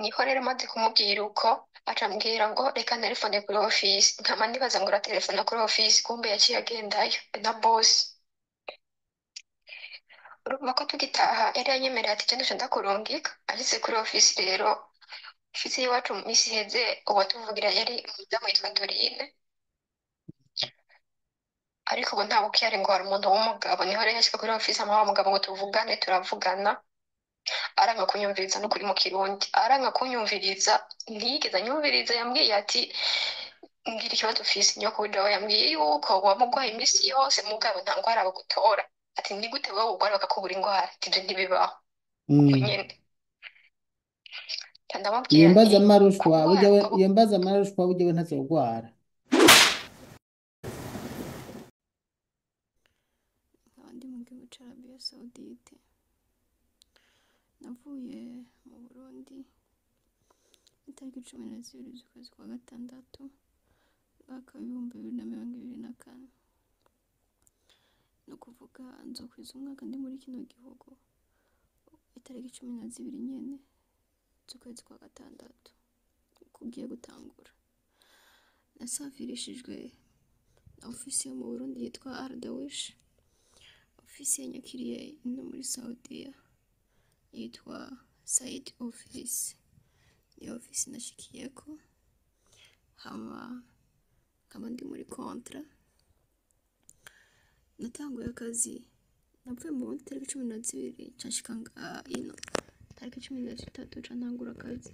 niho rero maze kumubwira uko aca ambwira ngo reka telefone kuri ofisi nkama nibaza ngo telefone kuri ofisi kumbe yaciye agendayo na bosi. Urumva ko tugitaha yari yanyemereye ati genda uca ndakurungika ageze kuri ofisi rero ofisi y'iwacu mu minsi iheze uwatuvugira yari umudamu witwa Dorine ariko ubu nta bukiyari ngo hari umuntu w'umugabo niho rero yashika kuri ofisi ama wa mugabo ngo tuvugane turavugana aranga kunyumviriza no kuri mu kirundi aranga kunyumviriza ntiyigeze anyumviriza yambwiye ati ngira ikibazo ufise nyokuja we yambwiye yuko wamugwaye iminsi yose mugabo nta ngwara bagutora ati ni gute wowe ugwara bakakubura ingwara ati ivyo ntibibaho uko nyene ndamubwira nti kugwara iyo mbaza amarushwa burya we ntazogwara. nkaba ndi mu gihugu ca Arabia Saudite navuye mu Burundi itariki 12 z'ukwezi kwa gatandatu mwaka w'ibihumbi 2024 no kuvuga nzokwiza umwaka ndi muri kino gihugu itariki 12 nyene z'ukwezi kwa gatandatu kugiye gutangura. Nasafirishijwe na ofisi yo mu Burundi yitwa Ardawish, ofisi yanyakiriye ino muri Saudiya yitwa Said Office, iyo ofisi nashikiyeko hama nkaba ndi muri kontra. Natanguye akazi navuye mu Burundi tariki 12 canshika ino tariki 13 ca ntangura akazi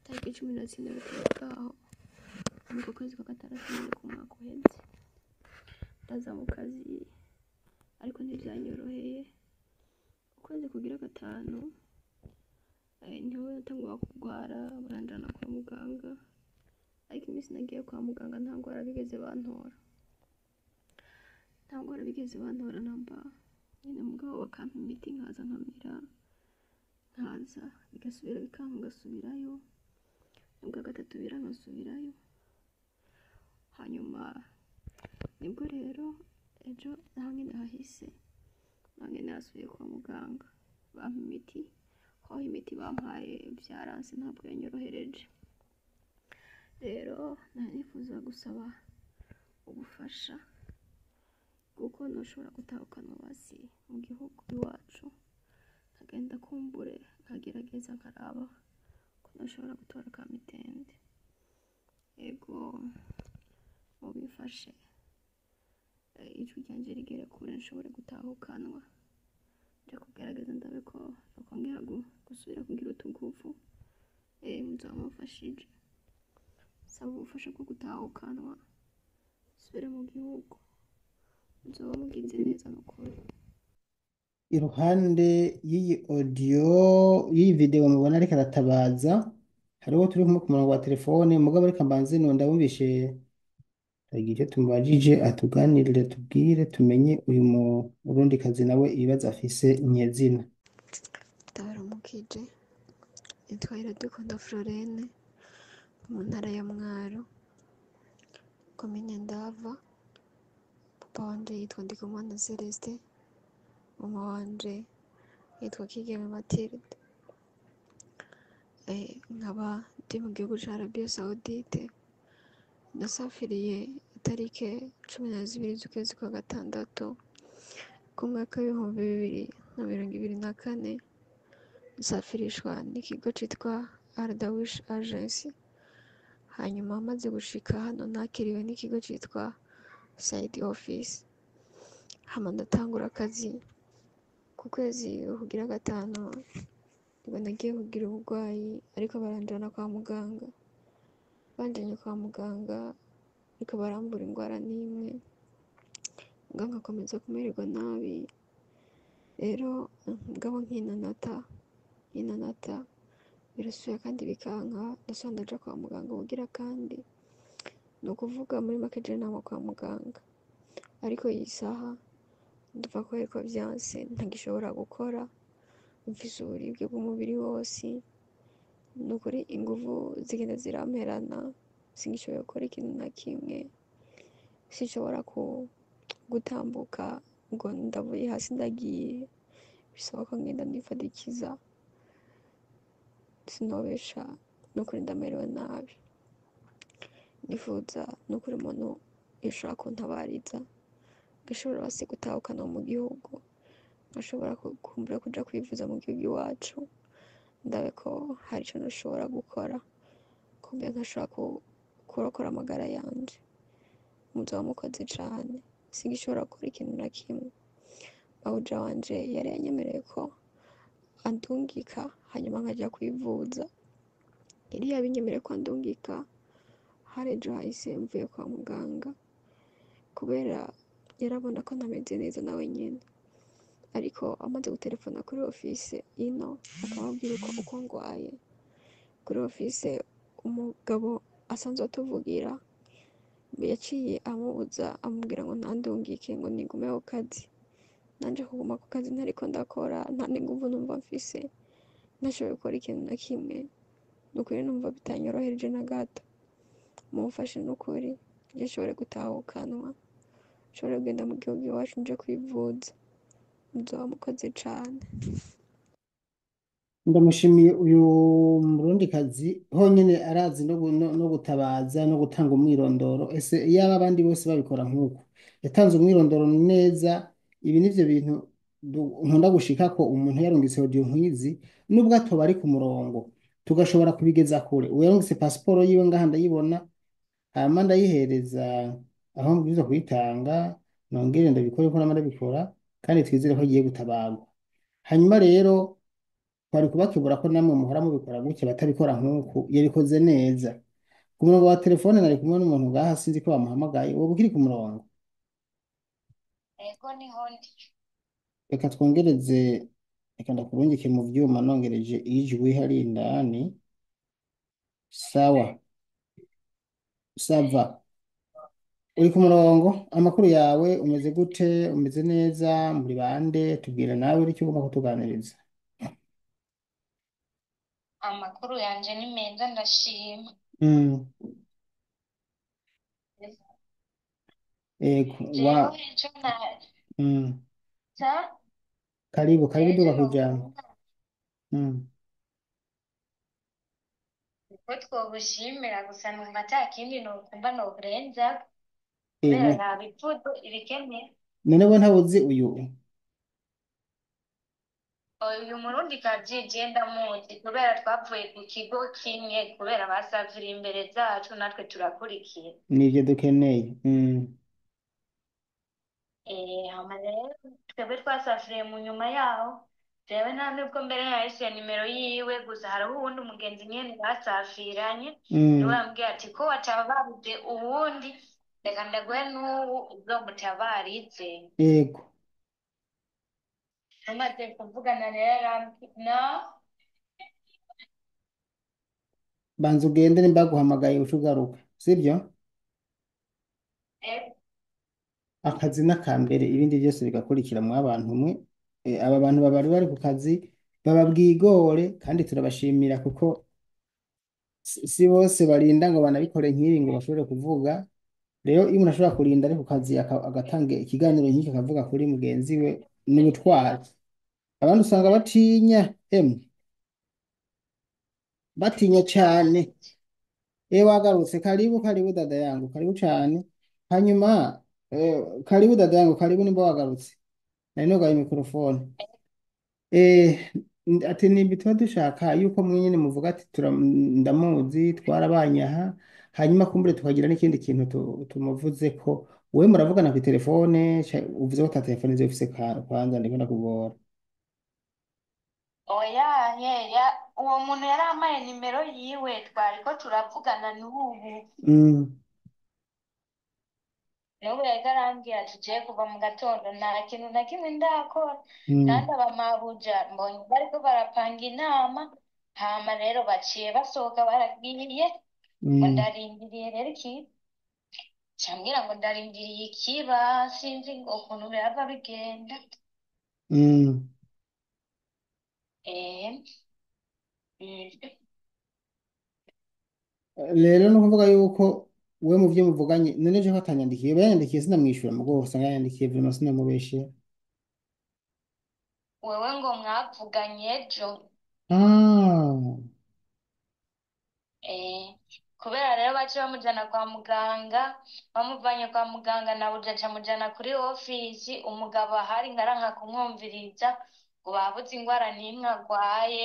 tariki 14 bwaho niko kwezi kwa gatandatu nyene ku mwaka uheze ndaza mu kazi ariko ntivyanyoroheye. Ukwezi kugira gatanu niho natangura kugwara baranjana kwa muganga ariko iminsi nagiye kwa muganga nta ngwara bigeze bantora namba nyene mugabo bakampa imiti nkaza nkamira nkaza bigasubira bikanga ngasubirayo ubwa gatatu nkasubirayo. Hanyuma nibwo rero ejo naho nyene hahise naho nyene nasubiye kwa muganga bampa imiti aho imiti bampaye vyaranse ntabwo yanyorohereje. Rero nanifuza gusaba ubufasha kuko noshobora gutahukana basi mu gihugu iwacu nkagenda kumbure nkagerageza nkaraba ko noshobora gutora ka mitende. Ego mubifashe ijwi ryanje rigere kure nshobore gutahukanwa nja kugerageza ndabe ko nokongera gusubira kugira utuguvu muzoba mumfashije. Saba ubufasha bwo gutahukanwa nsubire mu gihugu muzoba mugize neza nukuri. Iruhande y'iyi audio y'iyi video mubona ariko aratabaza hariho turi kumwe ku murongo wa telefone mugabo reka mbanze ndabumvishe tagira icyo tumubajije atuganirire tubwire tumenye uyu Murundi kazi nawe ibibazo afise nyezina. Ndabaramukije nitwa Iradukunda Florine mu ntara ya Mwaro komine Ndava. Papa wanje yitwa Ndikumana Celestin, mama wanje yitwa Kigeme Mathilde. Nkaba ndi mu gihugu ca Arabia Saudite nasafiriye itariki 12 z'ukwezi kwa gatandatu ku mwaka w'ibihumbi 2024 nsafirishwa n'ikigo citwa Ardawish Agency. Hanyuma maze gushika hano nakiriwe n'ikigo citwa Said Office hama ndatangura akazi ku kwezi kugira gatanu ngo nagiye kugira uburwayi ariko baranjana kwa muganga. Banjanye kwa muganga ariko barambura ingwara n'imwe muganga nkakomeza kumererwa nabi. Rero mugabo nkinanata birasubira kandi bikanka ndasubira ndaja kwa muganga ubugira kandi ni ukuvuga muri make je nama kwa muganga ariko iyi saha ndumva ko vyanse ntagishobora gukora mfise uburibwe bw'umubiri wose nukuri inguvu zigenda ziramperana singishoboye gukora ikintu na kimwe sinshobora gutambuka ngo ndavuye hasi ndagiye bisaba ko ngenda nifadikiza sinobesha n'ukuri ndamerewe nabi, nifuza n'ukuri umuntu yoshobora kuntabariza ngashobora basi gutahukana mu gihugu, ngashobora kumbura kuja kwivuza mu gihugu iwacu, ndabe ko hari ico noshobora gukora kumbe nkashobora kurokora amagara yanje. Muzoba mukoze cane, singishobora gukora ikintu na kimwe. Mabuja wanje yari yanyemereye ko andungika hanyuma nkaja kwivuza, yari yabinyemereye ko andungika hari ejo hahise mvuye kwa muganga, kubera yarabona ko ntameze neza nawe nyene, ariko amaze guterefona kuri ofise ino akababwira uko ngwaye, kuri ofise umugabo asanzwe atuvugira yaciye amubuza amubwira ngo ntandungike ngo nigume ku kazi. Nanje kuguma ku kazi ntariko ndakora nta n'inguvu numva mfise, ntashoboye gukora ikintu na kimwe, nukuri numva bitanyorohereje na gato. Mumfashe nukuri nje nshobore gutahukanwa, nshobore kugenda mu gihugu iwacu nje kwivuza, muzoba mukoze cane. Ndamushimiye uyu murundikazi honyine arazi no gutabaza no gutanga umwirondoro. Ese iyaba abandi bose babikora nk'uko yatanze umwirondoro neza, ibi nivyo bintu nkunda gushika ko umuntu yarungitse audio nk'izi nubwo atoba ari ku murongo tugashobora kubigeza kure. Uyu yarungitse pasiporo yiwe ngaha ndayibona, hama ndayihereza aho mbwirizwa kuyitanga, nongere ndabikore ko namara ndabikora kandi twizere ko agiye gutabarwa. Hanyuma rero twari kubakebura ko namwe muhora mubikora gutya batabikora nk'uku yabikoze neza. Ku murongo wa telefone nari kumwe n'umuntu ngaha sinzi ko bamuhamagaye, wowe ukiri ku murongo? Ego niho ndi. Reka twongereze, reka ndakurungike mu vyuma nongereje ijwi hari indani. Sawa, sava. Uri ku murongo, amakuru yawe umeze gute? Umeze neza? Muri bande? Tubwira nawe icyo ugomba kutuganiriza. Amakuru yanje ni meza ndashima. Mm. Ego, Jewe ico na mm. ta Karibu ejo duga kwijambo. novuga Mm. ko twogushimira gusa numva ata kindi nokumva nokurenza Eh, kubera ne, nta bifuzo ibikene. none we ntawuzi uyu? Uyu murundikazi je ndamuzi kubera twavuye ku kigo kimwe kubera basavira imbere zacu natwe turakurikira. Nivyo dukeneye. Mm. Hama rero twebwe twasafiriye mu nyuma yaho, jewe nta nubwo mbere yahise nimero yiwe, gusa hariho uwundi umugenzi nyene basafiranye niwe Mm. yambwiye ati ko watabarije uwundi reka ndaguhe n'uwu uzomutabarize. Ego, Tumaze kuvugana rero na banza ugende nimbaguhamagaye uce ugaruka, sibyo? eh, Akazi n'akambere ibindi byose bigakurikira mu abantu mwe. Aba bantu bari ku kazi baba bwigore kandi turabashimira kuko si bose barinda ngo banabikore nk'ibi ngo bashobore kuvuga. Rero iyo umuntu ashobora kurinda ari ku kazi agatanga ikiganiro nk'iki akavuga kuri mugenzi we ni ubutwari. Abandi usanga batinya, emwe batinya cyane. Wagarutse, karibu dada yangu, karibu cyane. Hanyuma karibu dada yangu, karibu nimba wagarutse. Nari nugaye mikrofone. Ati nimba tuba dushaka yuko mwenyine muvuga ati ndamuzi twarabanye aha, hanyuma kumbure tukagira n'ikindi kintu tumuvuze ko wowe muravugana ku telefone uvuze ko ta telefone zifise kwanza ndiko ndakugora. oya nkeya uwo muntu yari amaye nimero yiwe twariko turavugana n'ubu. Mm, N'ubu yariko arambwira ati je kuva mu gatondo nta kintu na kimwe ndakora, kandi mm, abamabuja mbonye bariko barapanga inama, hama rero baciye basohoka baragiye ngo mm, ndarindiriye rero iki cambwira ngo ndarindiriye ikiba sinzi ngo ukuntu birava bigenda. mm. eh mm. Rero ni ukuvuga yuko we mu byo muvuganye none ejo ko atanyandikiye bayandikiye sinamwishyura mu bwoko usanga yanyandikiye vuba sinamubeshe. Wewe ngo mwavuganye ejo? Ah, eh, kubera rero baca bamujana kwa muganga, bamuvanye kwa muganga na buja aca amujana kuri ofisi, umugabo ahari ngaranka kumwumviriza ngo babuze ingwara n'imwe agwaye,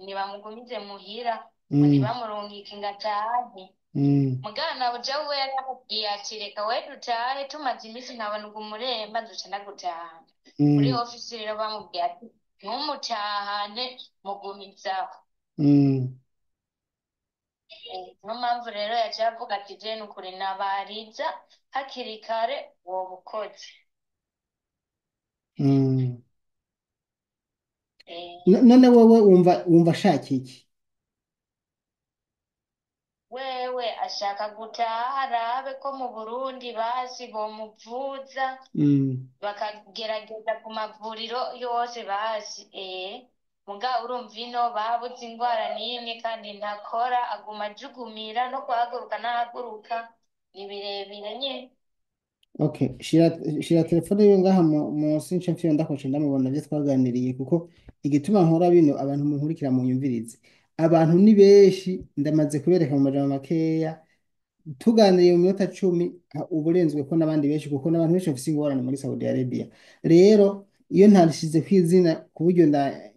nibamugumize muhira, ngo mm, ntibamurungike ngo atahe. mm, Mugana buja we yari amubwiye ati reka we dutahe, tumaze iminsi nkabona ubwo umuremba duca ndagutahana. Kuri mm, ofisi rero bamubwiye ati ntumutahane, mugumizaho. mm, Niyo mpamvu rero yaciye avuga ati je nukuri nabariza hakiri kare woba ukoze. mm. Eh, None wowe wumva ashaka iki? wewe ashaka gutaha arabe ko mu Burundi basi bomuvuza Mm. bakagerageza ku mavuriro yose basi. Muga urumva ino babuze ingwara n'imwe kandi ntakora, aguma ajugumira no guhaguruka n'ahaguruka ni birebire nyene. Okay, shira telefone yiwe ngaha munsi nce mfiyo ndakoce ndamubona byo twaganiriye kuko igituma nkora bino abantu munkurikira mu nyumvirize. Abantu ni benshi ndamaze kubereka mu majambo makeya tuganiriye mu minota 10 uburenzwe ko n'abandi benshi kuko n'abantu benshi bafite ingorane muri Saudi Arabia. Rero iyo ntarishize kwizina ku buryo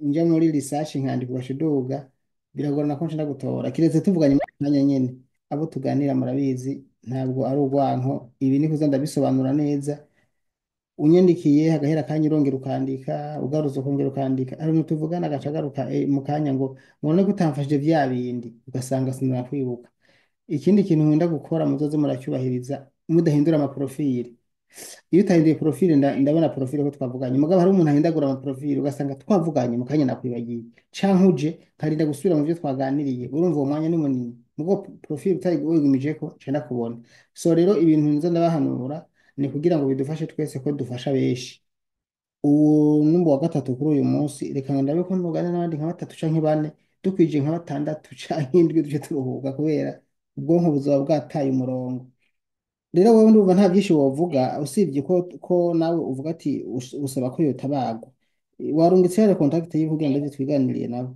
njya muri research nkandika ugashiduga biragorana ko nshaka gutora kiretse tuvuganye mu mwanya nyene abo tuganira murabizi ntabwo ari urwanko ibi ni kuza ndabisobanura neza unyandikiye hagahera kanya urongera ukandika ugaruza ukongera ukandika hari umuntu tuvugana agaca agaruka mu kanya ngo none ko utamfashije vya bindi ugasanga sinakwibuka. Ikindi kintu nkunda gukora muzoze muracyubahiriza mudahindura amaprofili. Iyo utahinduye profile ndabona profile ko twavuganye mugabo hari umuntu ahindagura amaprofile ugasanga twavuganye mu kanya nakwibagiye canke uje nkarinda gusubira mu byo twaganiriye urumva uwo mwanya ni munini mugo profile utari wigumije ko cenda kubona. So rero ibintu nzo ndabahanura ni kugira ngo bidufashe twese ko dufasha benshi. Ubu numba wa gatatu kuri uyu munsi reka ndabe ko ntugane n'abandi nka batatu canke bane dukwije nka batandatu canke indwi duce turuhuka kubera ubwonko buzaba bwataye umurongo. Rero wowe ndumva nta byinshi wovuga usibye ko nawe uvuga ati usaba ko yotabagwa. Warungitse rero contact yiwe kugira ngo ndetse twiganiriye nawe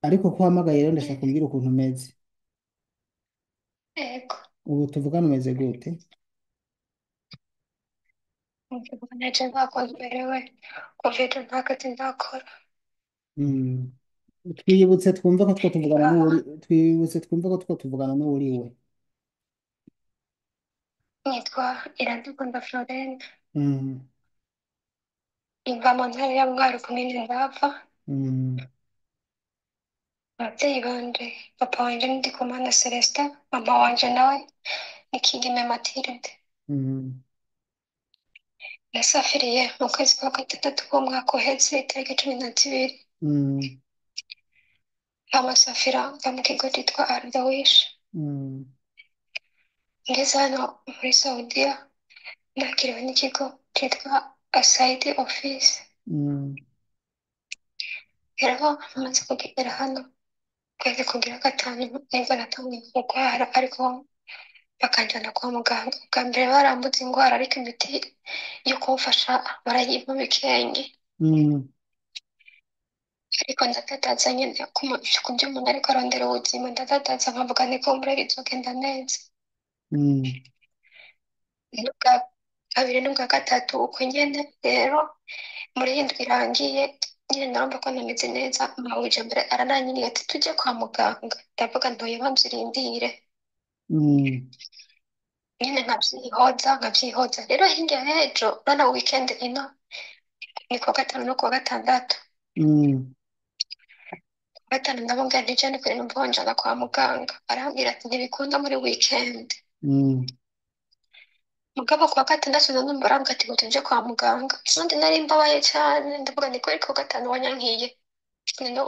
ariko ko hamagaye rero ndashaka kumbwira ukuntu umeze yego ubu tuvugana umeze gute? mvuga nece ntakoze uberewe covid nta kazi ndakora. Mm. Twibutse twumve ko two tuvugana Ah, n'uri twibutse twumve ko two tuvugana n'uri we. nitwa Iradukunda Florine, Mm. imva mu ntara ya Mwaro komine Ndava. Mm. Ababyeyi banje papa wanje ni Ndikumana Celestin, mama wanje nawe ni Kigeme Mathilde. Mm. Nasafiriye mu kwezi kwa gatandatu k'umwaka uheze itariki 12 Mm. amasafira mva mu kigo cyitwa Ardawish. Mm. Ngeze hano muri Saudiya nakiriwe n'ikigo cyitwa Asaidi Office. Mm. Rero amaze kugera hano kwezi kugira gatanu nibwo natangiye kurwara ariko bakanjyana kwa muganga. Bwa mbere barambuza indwara ariko imiti yo kumfasha barayimpa bikenge, Mm. ariko ndadadaza nyine ku byo umuntu ariko arondera ubuzima ndadadaza nkavuga ni kumbure bizogenda neza. Mm. N'ubwa kabiri n'ubwa gatatu uko nyene rero muri iyi ndwi irangiye nyine narumva ko nameze neza mawuje mbere arananyiriye ati tujye kwa muganga ndavuga ntoye banzirindire Mm. nyine nkabyihoza rero hirya y'ejo none weekend ino ni kuwa gatanu no kuwa gatandatu. Mm. Gatanu ndamubwira nti jane kure numva wanjana kwa muganga arambwira ati ntibikunda muri weekend. Mm. Mugabo kuwa gatandatu nanumva arambwira ati ngo tujye kwa muganga ubundi nari mbabaye cyane ndavuga ni kubera kuwa gatanu wanyankiye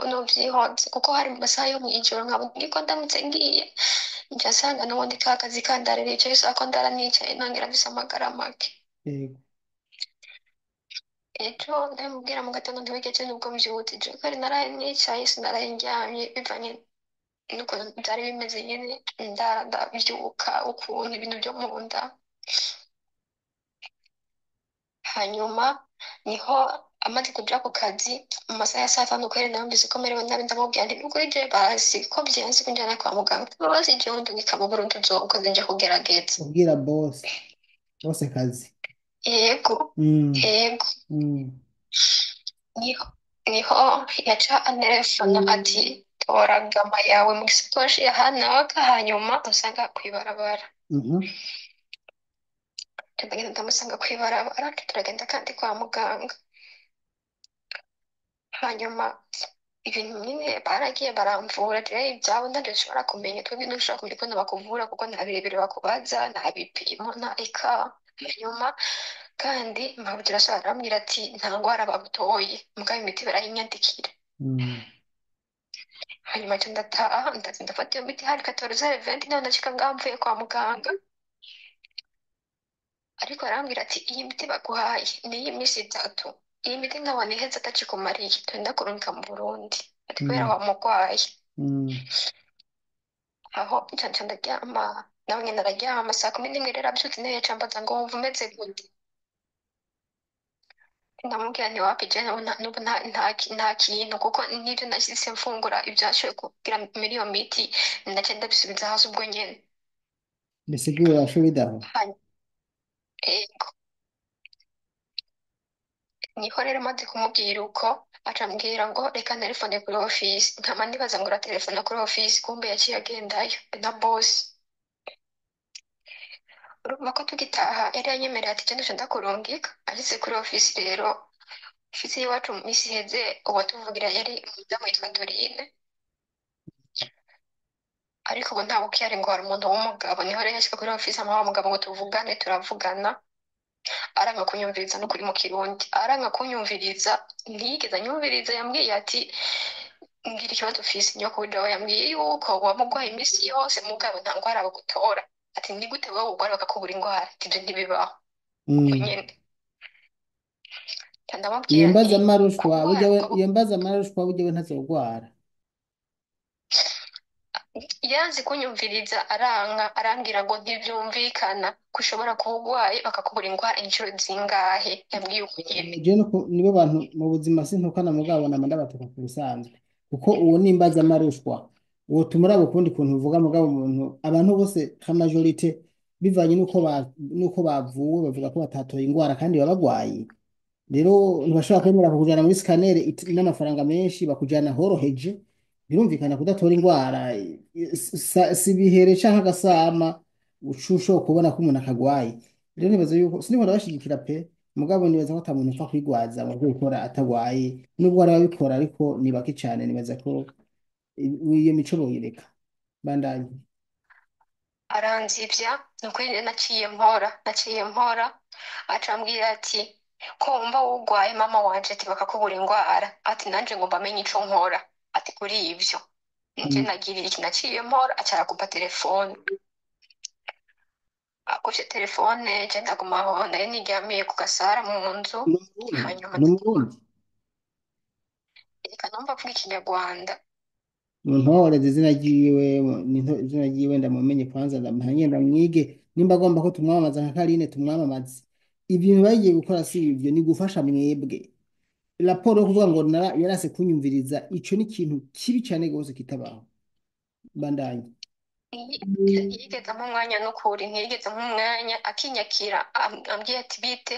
nubyihoze kuko hari mu masaha yo mu ijoro nkabona niko ndamutse ngiye njya asanga n'ubundi ka kazi kandarira icyo bisaba ko ndara nicaye nongera mfise amagara make. Yego. Ejo ndamubwira mu gatondo ntiwigeze nubwo mbyutse ejo kare naraye nicaye sinaraye ndyamye bivanye n'ukuntu byari bimeze nyine ndara ndabyuka ukuntu ibintu byo mu nda. Hanyuma niho amaze kuja ku kazi mu masaha ya saa tanu kweri namvise ko merewe nabi ndamubwira nti nukuri je basi ko vyanse kunjana kwa muganga basi jewe ndungika mu Burundi uzokoze nje kugerageza ubwira bose kazi. yego Mm, yego mm, niho niho yaca anerefona ati tora gama yawe mu gisakoshi ya hanaka hanyuma usanga kwibarabara mhm, ndagenda ndamusanga kwibarabara turagenda kandi kwa muganga hanyuma ibintu nyine baragiye baramvura rero ibyabo ntabyo dushobora kumenya twebwe ntushobora kumenya ukuntu bakuvura kuko nta birebire bakubaza nta bipimo nta eka hanyuma kandi mpabukira ashobora arambwira ati nta ndwara bagutoye mugabo imiti barayinyandikira mm. hanyuma nca ndataha ndaza ndafata iyo miti hari 14h20 naho ndashika ngaho mvuye kwa muganga ariko arambwira ati iyi miti baguhaye ni iy'iminsi 3 iyi miti nkabona iheze atakikumariye twenda kurungika mu Burundi ati kubera Mm, wamugwaye mm. aho nca ndaryama nawe nyine araryama saa 11 rero abyutse nawe yacambaza ngo wumva umeze gute ndamubwira nti wapi je n'ubu nta kintu kuko n'ibyo nashyize mfungura ibyashoboye kugira muri iyo miti ndaca ndabisubiza hasi ubwo nyene bisigura asho bidaho. Hanyuma, ego niho rero maze kumubwira uko aca ambwira ngo reka telefone kuri ofisi nkama ndibaza ngo telefone kuri ofisi kumbe yaciye agendayo na bosi urumva ko tugitaha yari yanyemereye ati genda ndakurungika ageze kuri ofisi rero ofisi y'iwacu mu minsi iheze uwatuvugira yari umudamu witwa Dorine ariko ubu ntabwo ukihari ngo hari umuntu w'umugabo niho rero yashika kuri ofisi amuha wa mugabo ngo tuvugane turavugana aranga kunyumviriza no kuri mu kirundi aranga kunyumviriza ntiyigeze anyumviriza yambwiye ati mbwira ikibazo ufise nyoko widawe yambwiye yuko wamugwaye iminsi yose mugabo nta ndwara bagutora ati ni gute wowe urwara bakakubura indwara ati ibyo ntibibaho ubwo Mm. nyene ndamubwira iyo nti mbaza amarushwa burya kurwara iyo mbaza amarushwa burya we ntazogwara. yanze kunyumviriza aranka arambwira ngo ntibyumvikana ko ushobora kuba urwaye bakakubura indwara inshuro zingahe yambwiye uko nyene Je nibo bantu mu buzima sintukana mugabo nama ndabatuka ku bisanzwe kuko uwo ni imbaza amarushwa uwo tumuraba ukundi kuntu uvuga mugabo umuntu abantu bose ka majorite bivanye nuko bavuwe bavuga ko batatoye indwara kandi baba bagwaye rero ntibashobora kwemera kukujyana muri sikaneri n'amafaranga menshi bakujyana horoheje birumvikana kudatora indwara si ibihere cyangwa agasama ushobora kubona ko umuntu akagwaye rero nibaza yuko sinibona bashigikira pe mugabo nibaza ko ata muntu upfa kwigwaza mu rwego gukora atagwaye nubwo hari ababikora ariko ni bake cyane nibaza ko iyo mico boyireka bandanye. aranzivya ni ukuri rero naciye mpora acambwira ati ko wumva wugwaye mama wanje ati bakakubura indwara ati nanje ngomba amenye ico nkora ati kuri ivyo nje Mm. nagirira iki naciye mpora aca arakupa telefone akuvye telefone je ndaguma aho nari niryamiye ku gasara mu nzu hanyuma ni umurundi reka numva avuga ikinyarwanda muntoreze izina ryiwe izina ryiwe ndamumenye kwanza ndamuhanye ndamwige nimba agomba ko tumwamamaza nka Karine tumwamamaze ibintu bagiye gukora si ibyo ni gufasha mwebwe raporo yo kuvuga ngo yarase kunyumviriza ico ni ikintu kibi cyane rwose kitabaho bandanye. yigezemo umwanya n'ukuri ntiyigezemo umwanya akinyakira ambwiye ati bite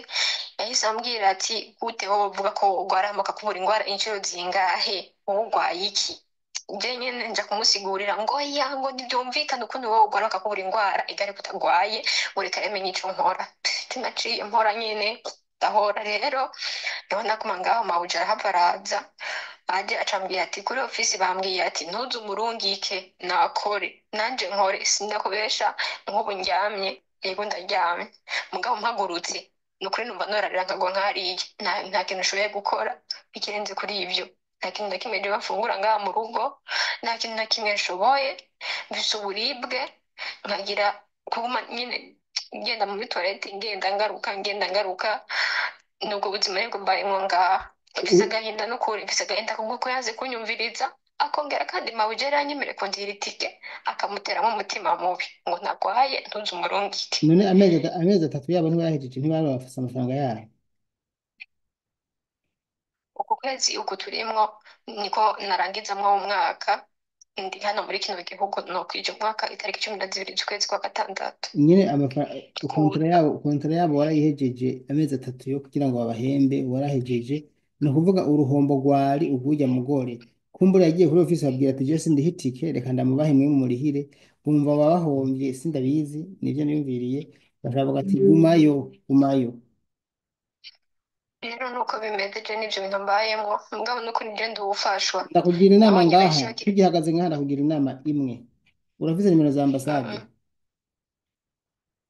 yahise ambwira ati gute wowe uvuga ko urwara bakakubura indwara inshuro zingahe wowe urwaye iki nje nyene nja kumusigurira ngo ya ngo ntibyumvikana ukuntu wowe urwara bakakubura indwara igare kutagwaye ngo reka yamenye ico nkora naciye mpora nyene ndahora rero niho naguma ngaho mabuja arahava araza aje acambwira ati kuri ofisi bambwiye ati ntuze umurungike nakore nanje nkore sinakubesha nk'ubu ndyamye yego ndaryamye mugabo mpagurutse ni ukuri numva norarira nkagwa nkariye nta kintu ushoboye gukora bikirenze kuri ibyo nta kintu na kimwe rero bafungura ngaha mu rugo nta kintu na kimwe nshoboye mfise uburibwe nkagira kuguma nyine ngenda muri toilette ngenda ngaruka nubwo buzima nibwo mbayemwo ngaha mfise agahinda n'ukuri mfise agahinda kuko yaze kunyumviriza akongera kandi mawuje yaranyemere kundira itike akamuteramo umutima mubi ngo nagwaye ntuze umurungike none amezi atatu yabo ntibayahejeje ntibari bafise amafaranga yayo ukwezi uku turimwo niko narangizamwo umwaka, ndi hano muri kino gihugu nokwija umwaka itariki 12 z'ukwezi kwa gatandatu. nyine Kuza kontara yabo warayihejeje amezi 3 yo kugira ngo babahembe warahejeje, ni ukuvuga uruhombo rwari urw'urya mugore kumbura yagiye kuri ofisi babwira ati je sindiha itike reka ndamubahe mwe mumurihire, bumva babahombye sindabizi nivyo niyumviriye, bakavuga ati gumayo gumayo. rero nuko bimeze, je n'ivyo bintu mbayemwo, mugabo nuko nije ndiwufashwa. Ndakugira inama Nabonye ngaha benshi bagira tugihagaze ngaha, ndakugira inama imwe. Urafise nimero za ambasade?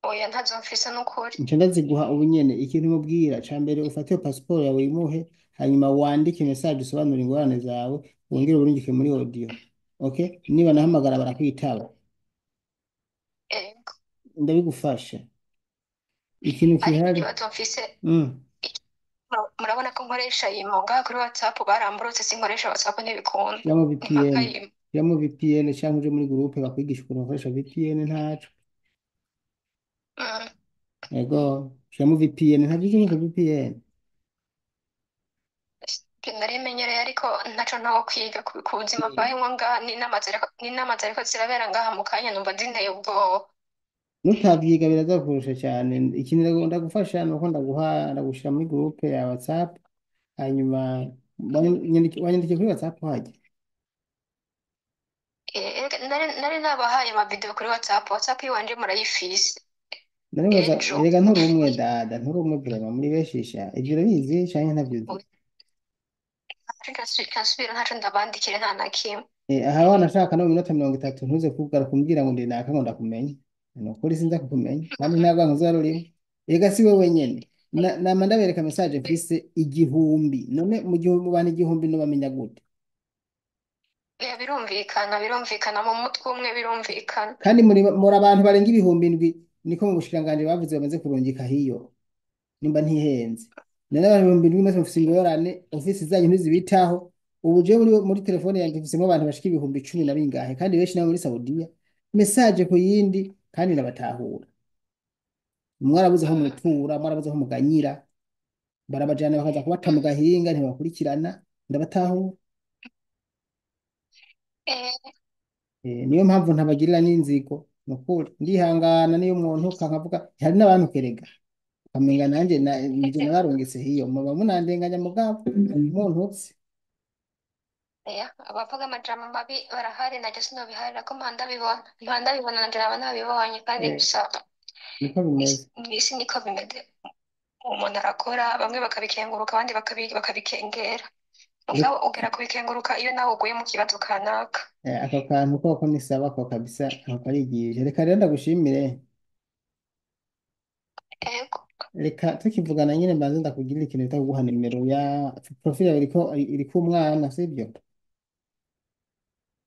oya ntazo mfise n'ukuri. Nca ndaziguha ubu nyene. Ikintu mubwira ca mbere ufate iyo pasiporo yawe uyimuhe, hanyuma wandike message usobanura ingorane zawe, wongere uburungike muri audio. Okay? Niba nahamagara barakwitaba. Ego. Ndabigufasha. Ikintu Ariko kihari. ikibazo mfise, Mm. murabona ko nkoresha imo ngaha kuri WhatsApp baramburutse, sinkoresha WhatsApp ntibikunda. Ya mu Ni mpaka VPN. imo. Ya mu VPN cyangwa uje muri groupe bakwigisha ukuntu ukoresha VPN ntaco. Mm. Ego, ya mu VPN ntabyo uzi nko VPN. Narimenyereye ariko ntaco ntaho kwiga ku buzima bwahemwo ngaha, n'inama ziriko zirabera ngaha mu kanya numva zinteye ubwoba. Nutavyiga biraza kurusha cyane. Ikintu ndagufasha nuko ndagushira muri groupe ya WhatsApp, hanyuma wanyandikiye kuri WhatsApp hajya. Nari nabahaye amavideo kuri WhatsApp yiwanje murayifise. Ndaribaza Ejo erega nturi umwe dada, nturi umwe vraiment muri beshisha. Ivyo urabizi canke ntavyuzi? nsubira ntaco ndabandikire nta na kimwe. Aha wanashaka no mu minota 30 ntuze kuvuga kumbwira ngo ndi naka ngo ndakumenya. Ni ukuri sinza kukumenya kandi ntabwo nkuza rurimo. Ega si wowe nyene. Nama ndabereka message mfise 1000. None mu gihumbi bana 1000 no bamenya gute? Birumvikana mu mutwe umwe birumvikana. Kandi muri abantu barenga 7,000 niko mu bushikanganje bavuze bamaze kurungika hiyo. Nimba ntihenze. None abantu 7,000 mwese mufise ingorane, ofisi zanyu ntizibitaho. Ubu je muri telefone yanjye mfisemo abantu bashika 10,000 na bingahe, kandi benshi nabo muri Saudiya. Message ku yindi kandi nabatahura. Mwarabuze aho mutura, mwarabuze aho muganyira, barabajana bakaza kubata mu gahinga ntibakurikirana, ndabatahura. Niyo mpamvu ntabagirira n'inzigo, nukuri ndihangana niyo umuntu kankavuga hari n'abantu kerega kamenga nanje nje nabarungise hiyo muba munandenganya mugabo umuntu utse. Abavuga amajambo mabi barahari, najye sinobiharira ko mpanda bibona nanje naba nabibonye, kandi gusa Niko bimeze. mw'isi niko bimeze. Umuntu arakora, bamwe bakabikenguruka abandi bakabikengera, mugabo ugera kubikenguruka iyo nawe uguye mu kibazo kanaka. Ako kantu koko ni sawa ko kabisa, ako karigije. Reka rero ndagushimire. Ego. Reka tukivugana nyine mbanze ndakugirira ikintu bita kuguha nimero ya profile yawe iriko umwana sibyo?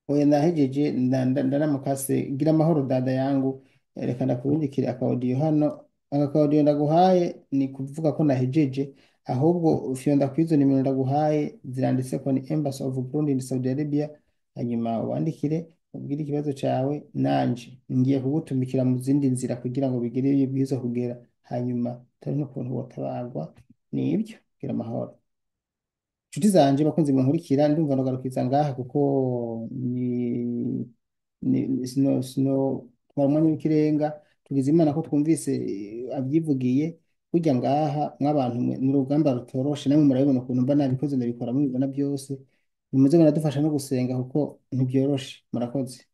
Oya ndahejeje ndaramukase, gira amahoro dada yangu. Reka ndakurungikire akaudio hano. Akaudio ndaguhaye ni kuvuga ko nahejeje, ahubwo ufyonda kwizo nimero ndaguhaye ziranditse ko ni Embassy of Burundi in Saudi Arabia, hanyuma wandikire ubwire ikibazo cawe, nanje ngiye kugutumikira mu zindi nzira kugira ngo bigire iyo bwiza kugera, hanyuma tari no kuntu wotabagwa. Nibyo, gira amahoro. Inshuti zanje bakunze munkurikira, ndumva ndagarukiza ngaha kuko sino twara umwanya w'ikirenga. Tugize Imana ko twumvise abyivugiye burya ngaha mw'abantu ni urugamba rutoroshe, namwe murabibona ukuntu mba nabikoze ndabikora mubibona byose. Nimuze muradufasha no gusenga kuko ntibyoroshe. Murakoze.